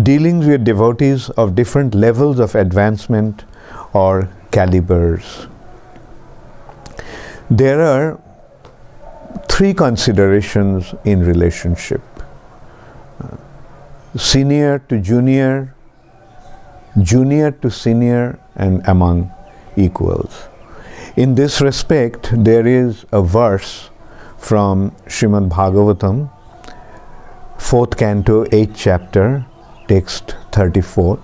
dealing with devotees of different levels of advancement or calibers. There are three considerations in relationship: senior to junior, junior to senior, and among equals. In this respect, there is a verse from Srimad Bhagavatam, 4th canto, 8th chapter, text 34,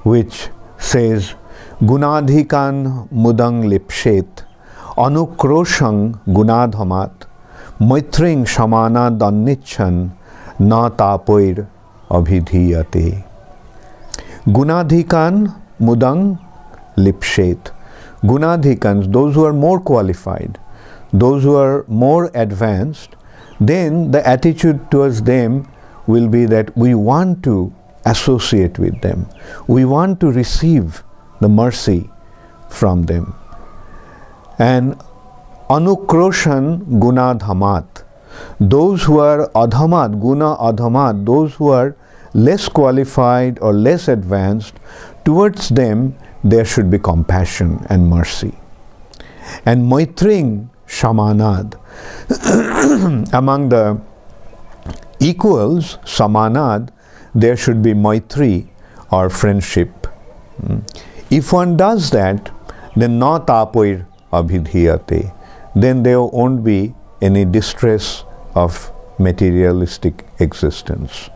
which says, Gunadhikan mudang lipshet, anukroshang gunadhamat, maitring shamana dannichan, na tapoir abhidhiyate. Gunadhikan mudang lipshet. Gunadhikans, those who are more qualified, those who are more advanced, then the attitude towards them will be that we want to associate with them. We want to receive the mercy from them. And anukroshan gunadhamat. Those who are adhamat, guna adhamat, those who are less qualified or less advanced, towards them there should be compassion and mercy. And maitring shamanad. Among the equals, samanad, there should be maitri or friendship. If one does that, then na tapoir abhidhiyate. Then there won't be any distress of materialistic existence.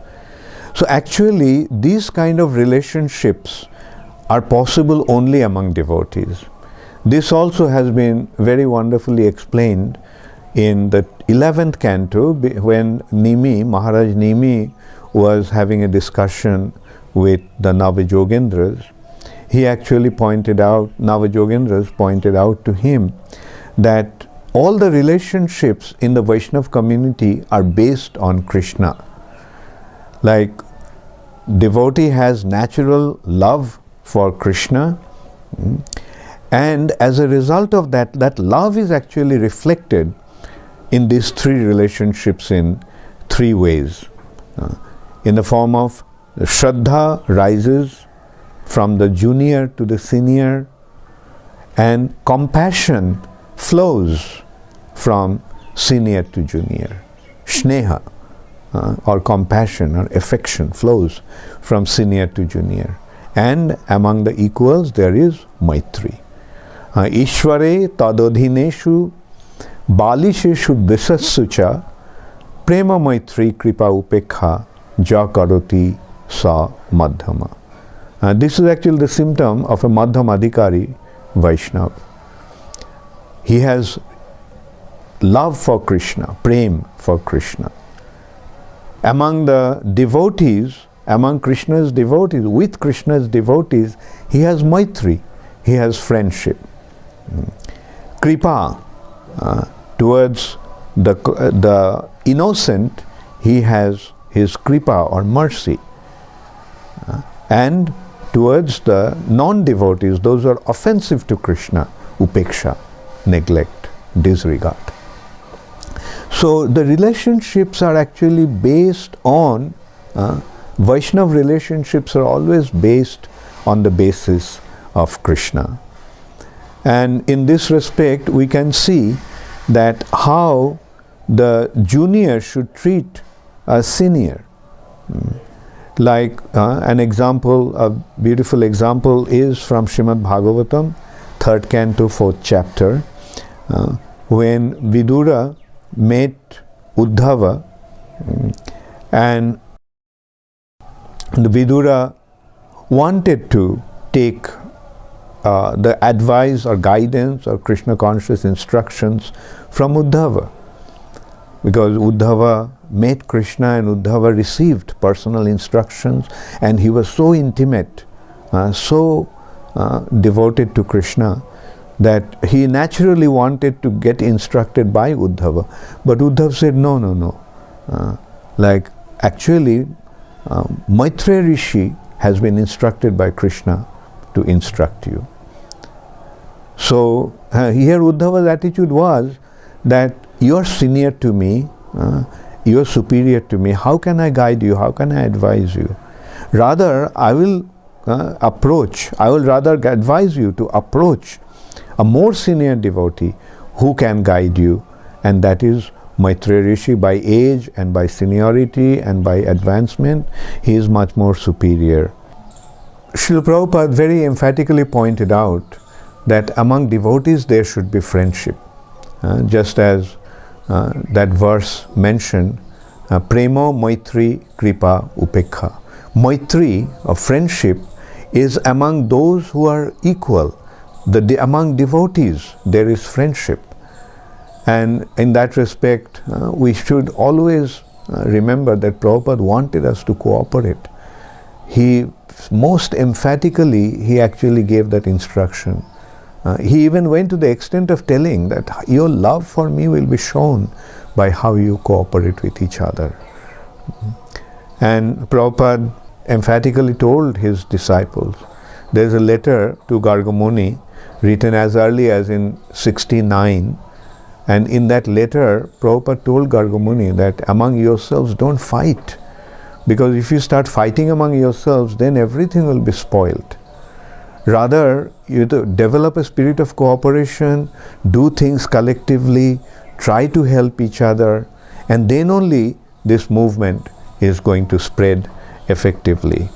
So actually, these kind of relationships are possible only among devotees. This also has been very wonderfully explained in the 11th canto, when Nimi, Maharaj Nimi, was having a discussion with the Navajogendras. He actually pointed out, Navajogendras pointed out to him that all the relationships in the Vaishnava community are based on Krishna. Like, devotee has natural love for Krishna, and as a result of that, that love is actually reflected in these three relationships in three ways. In the form of Shraddha rises from the junior to the senior, and compassion flows from senior to junior. Sneha, or compassion or affection, flows from senior to junior. And among the equals there is maitri. Ishvare tadodhineshu balisheshu disassucha prema maitri kripa upekha ja karoti sa madhyama. This is actually the symptom of a madhyamadhikari Vaishnava. He has love for Krishna, prem for Krishna. Among the devotees, among Krishna's devotees, with Krishna's devotees, he has maitri, he has friendship. Kripa, towards the innocent, he has his kripa or mercy. And towards the non-devotees, those who are offensive to Krishna, upeksha, neglect, disregard. So the relationships are actually based on, Vaishnava relationships are always based on the basis of Krishna. And in this respect, we can see that how the junior should treat a senior. Like an example, a beautiful example is from Srimad Bhagavatam, 3rd canto, 4th chapter, when Vidura met Uddhava, and the Vidura wanted to take the advice or guidance or Krishna conscious instructions from Uddhava, because Uddhava met Krishna and Uddhava received personal instructions, and he was so intimate, so devoted to Krishna, that he naturally wanted to get instructed by Uddhava. But Uddhava said, no, no, no. Like, actually, Maitreya Rishi has been instructed by Krishna to instruct you. So, here Uddhava's attitude was that you are senior to me, you are superior to me, how can I guide you, how can I advise you? Rather, I will rather advise you to approach a more senior devotee who can guide you, and that is Maitreya Rishi. By age and by seniority and by advancement, he is much more superior. Srila Prabhupada very emphatically pointed out that among devotees there should be friendship. Just as that verse mentioned, Premo, Maitri, Kripa, Upekha. Maitri, or friendship, is among those who are equal. Among devotees there is friendship. And in that respect, we should always remember that Prabhupada wanted us to cooperate. He most emphatically, he actually gave that instruction. He even went to the extent of telling that your love for me will be shown by how you cooperate with each other. And Prabhupada emphatically told his disciples, there is a letter to Gargamuni written as early as in 69, and in that letter Prabhupada told Gargamuni that among yourselves don't fight, because if you start fighting among yourselves, then everything will be spoiled. Rather, you develop a spirit of cooperation, do things collectively, try to help each other, and then only this movement is going to spread effectively.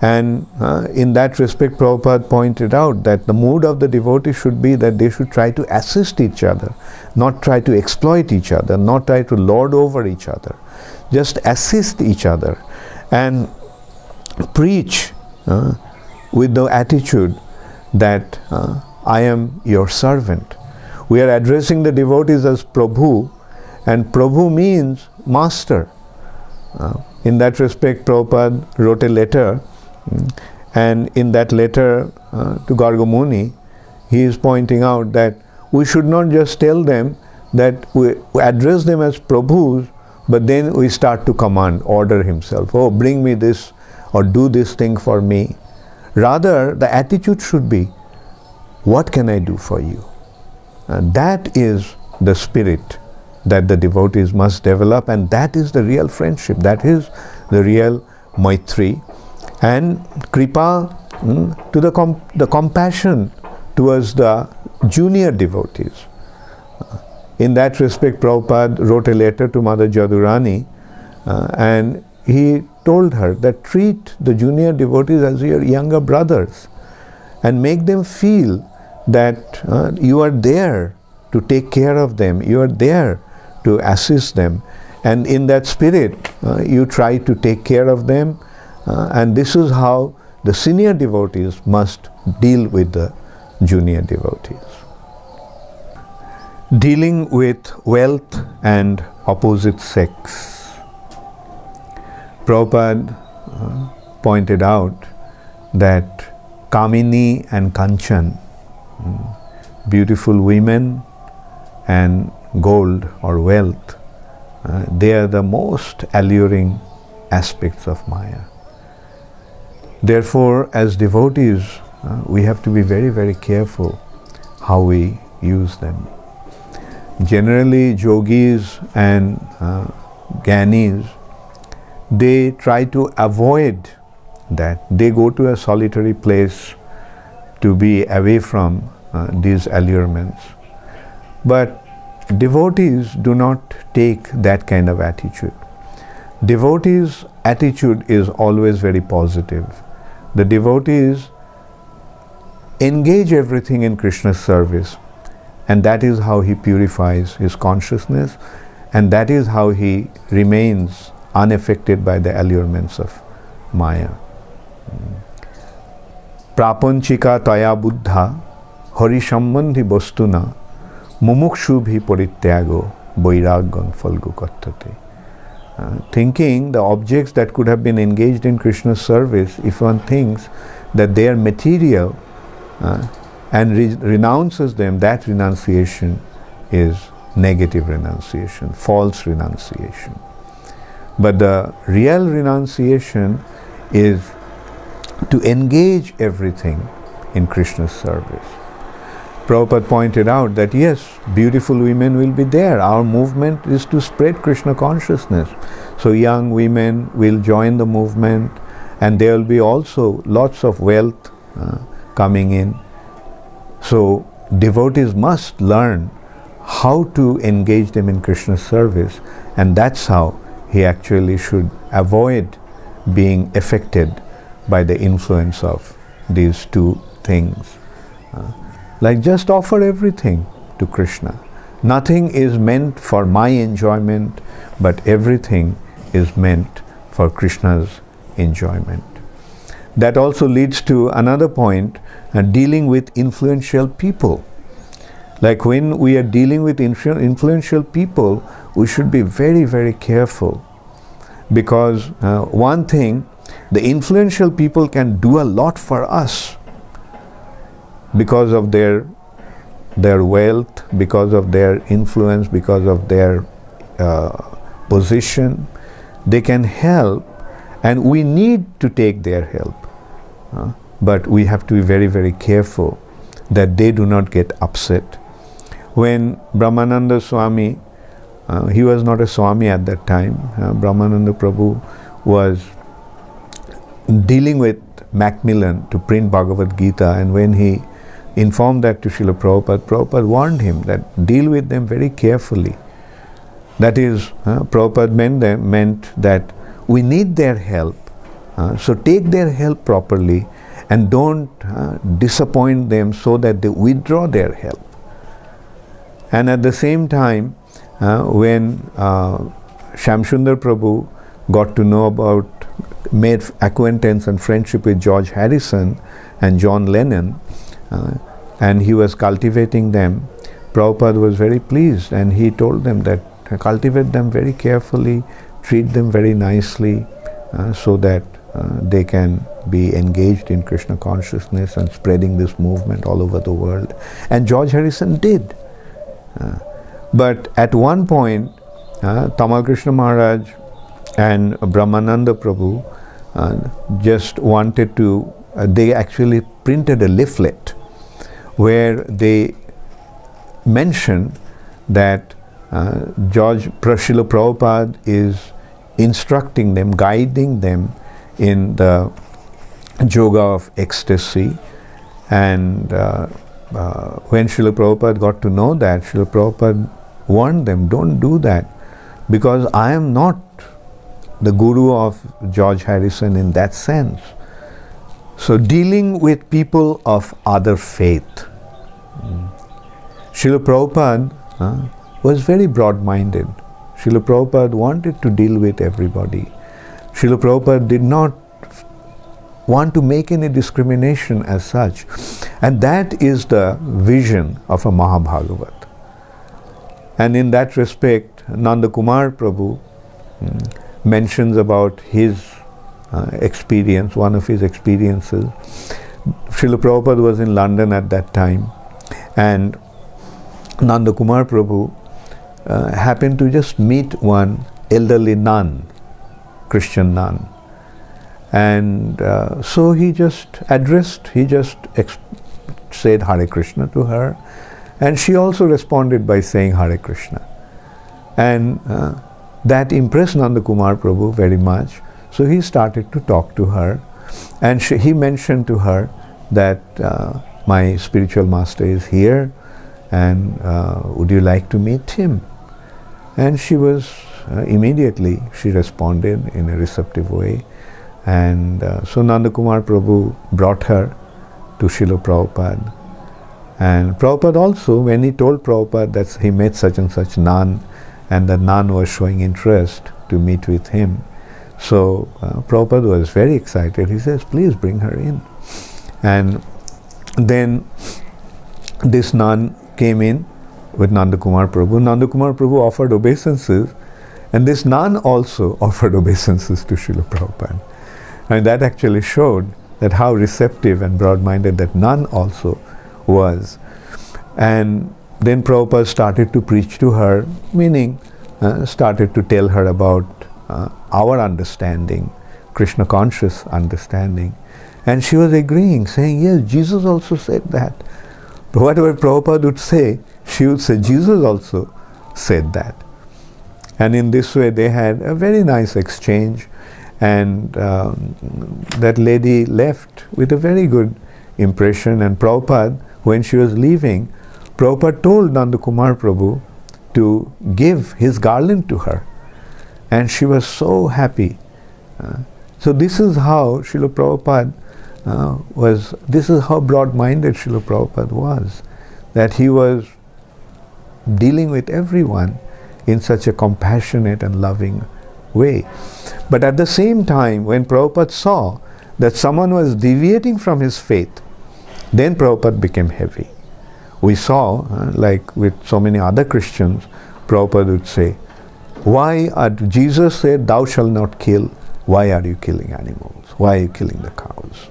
And in that respect, Prabhupada pointed out that the mood of the devotee should be that they should try to assist each other, not try to exploit each other, not try to lord over each other. Just assist each other and preach with the attitude that I am your servant. We are addressing the devotees as Prabhu, and Prabhu means master. In that respect, Prabhupada wrote a letter, and in that letter to Gargamuni, he is pointing out that we should not just tell them that we address them as Prabhus, but then we start to command, order himself. Oh, bring me this or do this thing for me. Rather, the attitude should be, what can I do for you? And that is the spirit that the devotees must develop, and that is the real friendship, that is the real Maitri. And Kripa, to the compassion towards the junior devotees. In that respect, Prabhupada wrote a letter to Mother Jadurani, and he told her that treat the junior devotees as your younger brothers and make them feel that you are there to take care of them, you are there to assist them, and in that spirit you try to take care of them, and this is how the senior devotees must deal with the junior devotees. Dealing with wealth and opposite sex. Prabhupada pointed out that Kamini and Kanchan, beautiful women and gold or wealth, they are the most alluring aspects of Maya. Therefore, as devotees, we have to be very, very careful how we use them. Generally, yogis and gyanis, they try to avoid that. They go to a solitary place to be away from these allurements. But devotees do not take that kind of attitude. Devotees' attitude is always very positive. The devotees engage everything in Krishna's service, and that is how he purifies his consciousness, and that is how he remains unaffected by the allurements of Maya. Prapanchika taya buddha hari sambandhi bostuna mumukshubhi parityago vairagyan falgu kattate. Thinking the objects that could have been engaged in Krishna's service, if one thinks that they are material and renounces them, that renunciation is negative renunciation, false renunciation. But the real renunciation is to engage everything in Krishna's service. Prabhupada pointed out that yes, beautiful women will be there. Our movement is to spread Krishna consciousness. So young women will join the movement, and there will be also lots of wealth coming in. So devotees must learn how to engage them in Krishna's service, and that's how he actually should avoid being affected by the influence of these two things. Like just offer everything to Krishna. Nothing is meant for my enjoyment, but everything is meant for Krishna's enjoyment. That also leads to another point, dealing with influential people. Like when we are dealing with influential people, we should be very, very careful, because one thing, the influential people can do a lot for us because of their wealth, because of their influence, because of their position. They can help, and we need to take their help. But we have to be very, very careful that they do not get upset. When Brahmananda Swami, he was not a Swami at that time, Brahmananda Prabhu was dealing with Macmillan to print Bhagavad Gita, and when he informed that to Srila Prabhupada, Prabhupada warned him that deal with them very carefully. That is, Prabhupada meant that we need their help, so take their help properly and don't disappoint them so that they withdraw their help. And at the same time, when Shamsundar Prabhu got to know about, made acquaintance and friendship with George Harrison and John Lennon, and he was cultivating them, Prabhupada was very pleased, and he told them that cultivate them very carefully, treat them very nicely, so that they can be engaged in Krishna consciousness and spreading this movement all over the world. And George Harrison did. But at one point, Tamal Krishna Maharaj and Brahmananda Prabhu just wanted to, they actually printed a leaflet where they mentioned that Srila Prabhupada is instructing them, guiding them in the yoga of ecstasy. And when Srila Prabhupada got to know that, Srila Prabhupada warned them, don't do that, because I am not the guru of George Harrison in that sense. So dealing with people of other faith. Srila Prabhupada was very broad-minded. Srila Prabhupada wanted to deal with everybody. Srila Prabhupada did not want to make any discrimination as such. And that is the vision of a Mahabhagavat. And in that respect, Nanda Kumar Prabhu mentions about his experience, one of his experiences. Srila Prabhupada was in London at that time, and Nanda Kumar Prabhu happened to just meet one elderly nun, Christian nun. And so he just said Hare Krishna to her, and she also responded by saying Hare Krishna. And that impressed Nanda Kumar Prabhu very much, so he started to talk to her, and he mentioned to her that my spiritual master is here, and would you like to meet him? And she was immediately, she responded in a receptive way. And so Nanda Kumar Prabhu brought her to Srila Prabhupada. And Prabhupada also, when he told Prabhupada that he met such and such nun, and the nun was showing interest to meet with him, so Prabhupada was very excited. He says, please bring her in. And then this nun came in with Nanda Kumar Prabhu. Nanda Kumar Prabhu offered obeisances, and this nun also offered obeisances to Srila Prabhupada. And that actually showed that how receptive and broad-minded that nun also was. And then Prabhupada started to preach to her, meaning started to tell her about our understanding, Krishna conscious understanding. And she was agreeing, saying, yes, Jesus also said that. But whatever Prabhupada would say, she would say, Jesus also said that. And in this way they had a very nice exchange, and that lady left with a very good impression. And Prabhupada, when she was leaving, Prabhupada told Nandakumar Prabhu to give his garland to her, and she was so happy. So this is how Srila Prabhupada was, this is how broad-minded Srila Prabhupada was, that he was dealing with everyone in such a compassionate and loving way. But at the same time, when Prabhupada saw that someone was deviating from his faith, then Prabhupada became heavy. We saw, like with so many other Christians, Prabhupada would say, why are, Jesus said, thou shalt not kill, why are you killing animals? Why are you killing the cows?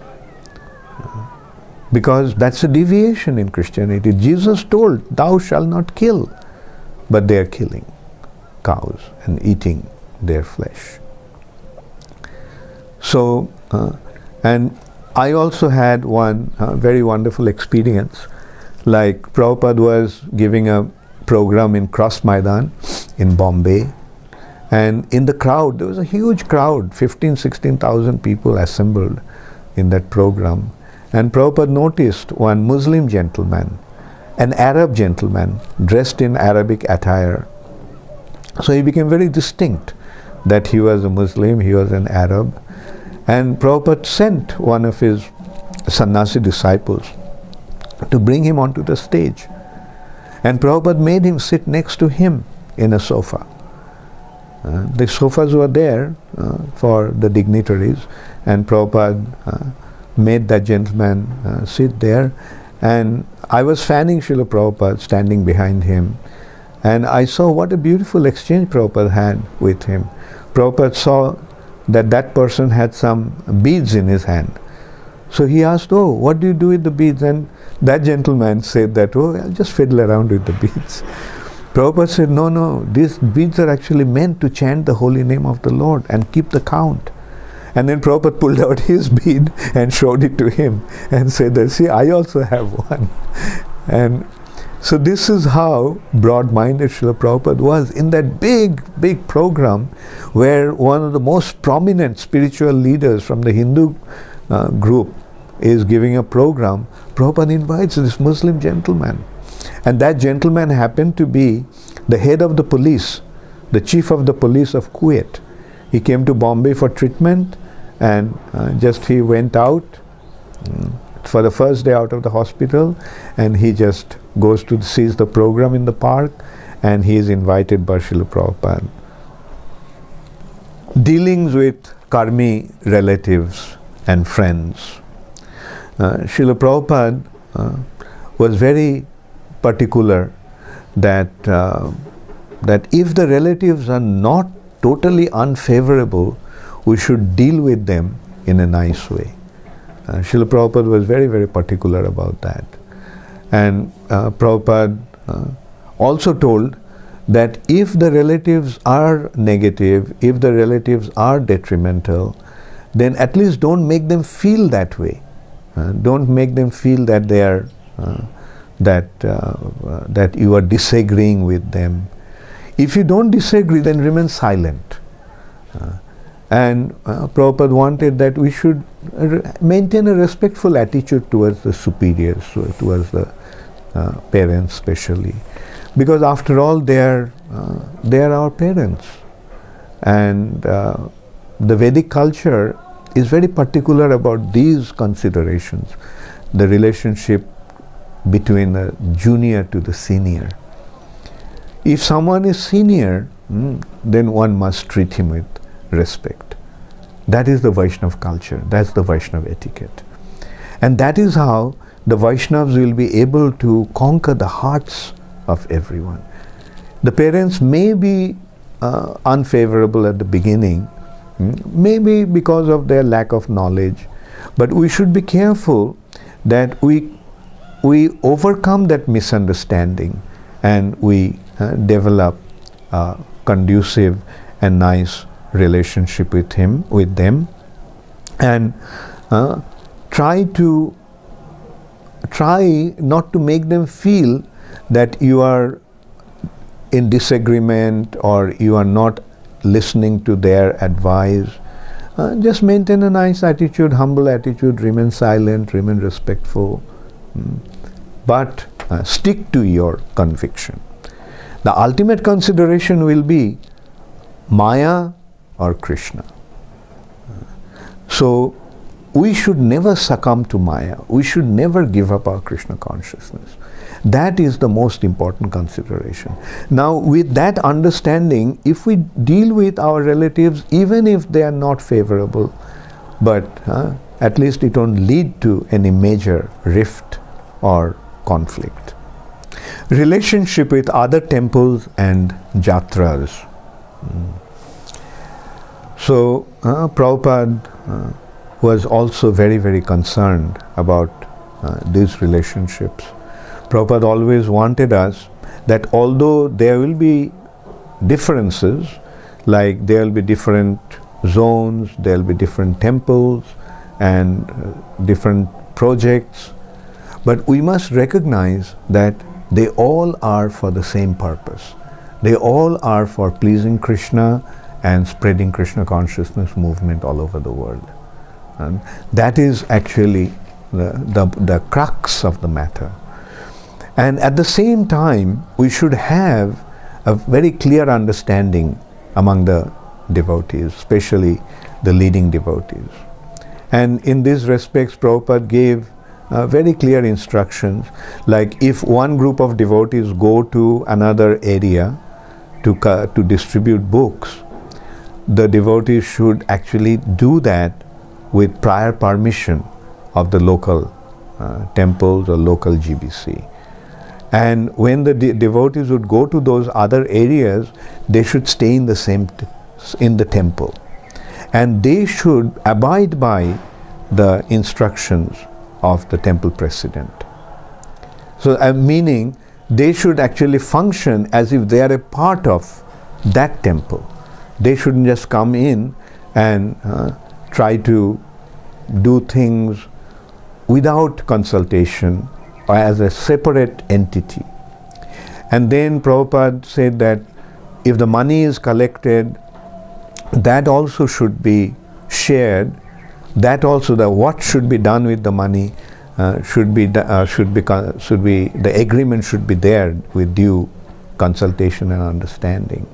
Because that's a deviation in Christianity. Jesus told, thou shalt not kill, but they are killing cows and eating their flesh. So, and I also had one very wonderful experience. Like Prabhupada was giving a program in Cross Maidan in Bombay, and in the crowd, there was a huge crowd, 16,000 people assembled in that program. And Prabhupada noticed one Muslim gentleman, an Arab gentleman, dressed in Arabic attire. So he became very distinct that he was a Muslim, he was an Arab. And Prabhupada sent one of his sannyasi disciples to bring him onto the stage. And Prabhupada made him sit next to him in a sofa. The sofas were there for the dignitaries, and Prabhupada made that gentleman sit there. And I was fanning Srila Prabhupada, standing behind him, and I saw what a beautiful exchange Prabhupada had with him. Prabhupada saw that that person had some beads in his hand. So he asked, oh, what do you do with the beads? And that gentleman said that, oh, I'll just fiddle around with the beads. Prabhupada said, no, no, these beads are actually meant to chant the holy name of the Lord and keep the count. And then Prabhupada pulled out his bead and showed it to him and said that, see, I also have one. And so this is how broad-minded Srila Prabhupada was in that big program where one of the most prominent spiritual leaders from the Hindu group is giving a program. Prabhupada invites this Muslim gentleman. And that gentleman happened to be the head of the police, the chief of the police of Kuwait. He came to Bombay for treatment, and just he went out for the first day out of the hospital, and he just goes to sees the program in the park, and he is invited by Srila Prabhupada. Dealings with karmi relatives and friends. Srila Prabhupada was very particular that that if the relatives are not totally unfavorable, we should deal with them in a nice way. Srila Prabhupada was very particular about that. And Prabhupada also told that if the relatives are negative, if the relatives are detrimental, then at least don't make them feel that way. Don't make them feel that they are that you are disagreeing with them. If you don't disagree, then remain silent. And Prabhupada wanted that we should maintain a respectful attitude towards the superiors, towards the parents especially, because after all they are our parents. And the Vedic culture is very particular about these considerations, the relationship between the junior to the senior. If someone is senior, then one must treat him with respect. That is the Vaishnava culture, that's the Vaishnava etiquette. And that is how the Vaishnavas will be able to conquer the hearts of everyone. The parents may be unfavorable at the beginning, maybe because of their lack of knowledge, but we should be careful that we overcome that misunderstanding and we develop a conducive and nice relationship with them, and try not to make them feel that you are in disagreement or you are not listening to their advice, just maintain a nice attitude, humble attitude, remain silent, remain respectful, but stick to your conviction. The ultimate consideration will be Maya or Krishna. So we should never succumb to Maya. We should never give up our Krishna consciousness. That is the most important consideration. Now, with that understanding, if we deal with our relatives, even if they are not favorable, but at least it won't lead to any major rift or conflict. Relationship with other temples and jatras. So, Prabhupada was also very, very concerned about these relationships. Prabhupada always wanted us that although there will be differences, like there will be different zones, there will be different temples and different projects, but we must recognize that they all are for the same purpose. They all are for pleasing Krishna and spreading Krishna consciousness movement all over the world. And that is actually the crux of the matter. And at the same time, we should have a very clear understanding among the devotees, especially the leading devotees. And in these respects, Prabhupada gave very clear instructions, like if one group of devotees go to another area to distribute books, the devotees should actually do that with prior permission of the local temples or local GBC. And when the devotees would go to those other areas, they should stay in the same in the temple, and they should abide by the instructions of the temple president. So, meaning they should actually function as if they are a part of that temple. They shouldn't just come in and try to do things without consultation or as a separate entity. And then Prabhupada said that if the money is collected, that also should be shared. That also, what should be done with the money the agreement should be there with due consultation and understanding.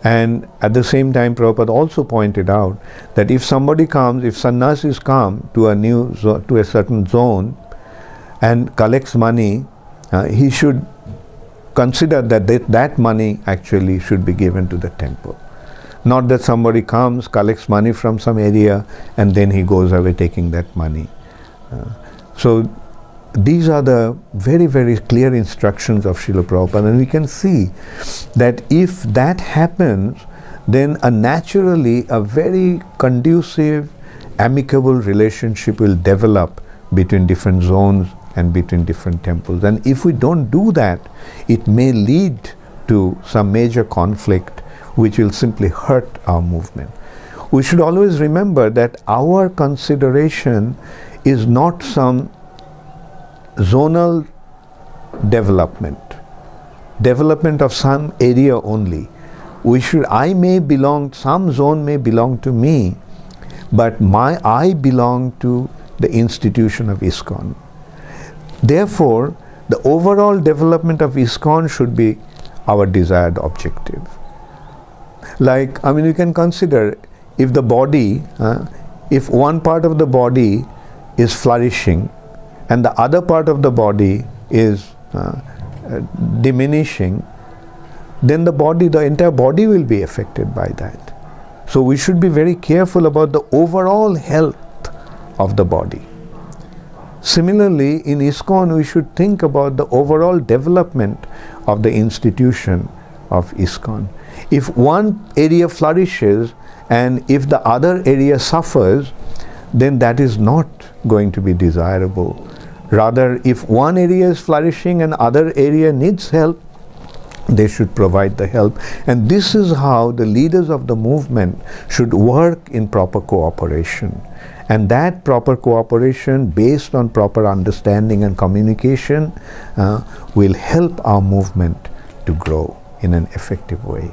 And at the same time, Prabhupada also pointed out that if somebody comes, if sannyasis come to a certain zone and collects money, he should consider that money actually should be given to the temple. Not that somebody comes, collects money from some area, and then he goes away taking that money. So these are the very, very clear instructions of Srila Prabhupada, and we can see that if that happens, then naturally a very conducive, amicable relationship will develop between different zones and between different temples. And if we don't do that, it may lead to some major conflict which will simply hurt our movement. We should always remember that our consideration is not some zonal development of some area only. Some zone may belong to me, but I belong to the institution of ISKCON. Therefore, the overall development of ISKCON should be our desired objective. Like, you can consider if the body, if one part of the body is flourishing and the other part of the body is diminishing, then the entire body will be affected by that. So we should be very careful about the overall health of the body. Similarly, in ISKCON, we should think about the overall development of the institution of ISKCON. If one area flourishes and if the other area suffers, then that is not going to be desirable. Rather, if one area is flourishing and other area needs help, they should provide the help. And this is how the leaders of the movement should work in proper cooperation. And that proper cooperation, based on proper understanding and communication, will help our movement to grow in an effective way.